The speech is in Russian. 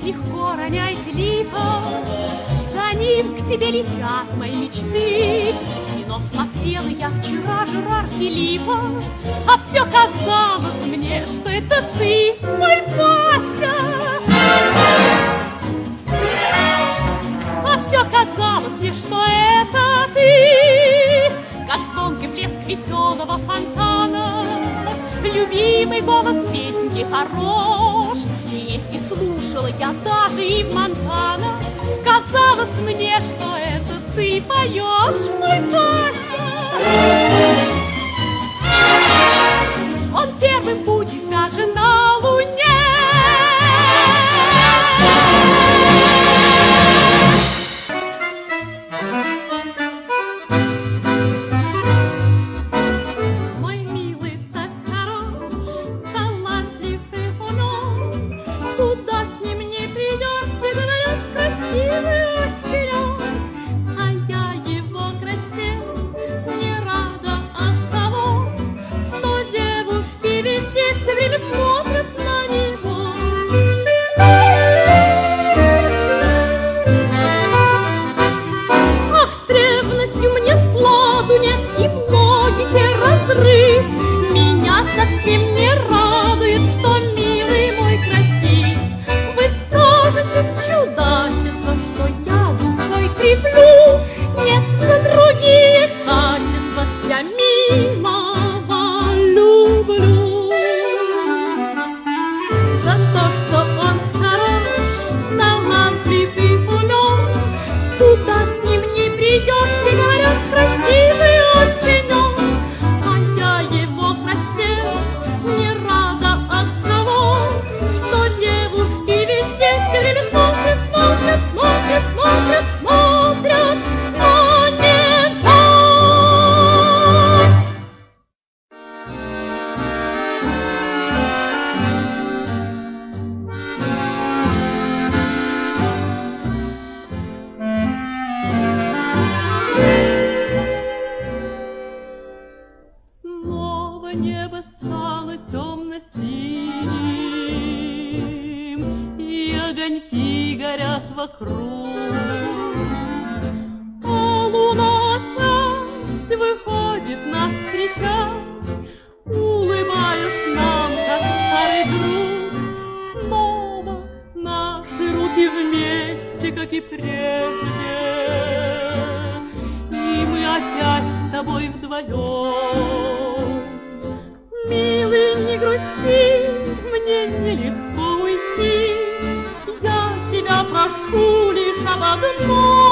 легко роняет липа, за ним к тебе летят мои мечты. В кино смотрела я вчера Жерар Филиппа, а все казалось мне, что это ты, мой Вася. А все казалось мне, что это ты, как звонкий блеск веселого фонтана, любимый голос песенки хорош. И если слушала я даже и в Монтана, казалось мне, что это ты поешь, мой Вася. Он первым будет даже на луне. Мой милый так хорош, талантливый он, куда с ним не придешь, ты говорят, красивый очень он. А я его красе не рада от того, что девушки везде все время смотрят на него. Ах, с ревностью мне сладу нет и в логике разрыв. Меня совсем не радует, что милый мой красив. Вы скажете, чудачество, что я душой кривлю. Нет, за другие качества я милого люблю. За то, что он хорош, талантливый умен, куда с ним не придешь, все говорят, красивый очень он. А я его красе не рада от того, что девушки везде все время смотрят, смотрят, смотрят, смотрят, смотрят на него. Снова небо стало темно-синим, и огоньки горят вокруг. А луна опять выходит нас встречать, улыбаясь нам, как старый друг. Снова наши руки вместе, как и прежде, и мы опять с тобой вдвоем. Милый, не грусти, мне нелегко уйти, я тебя прошу лишь об одном.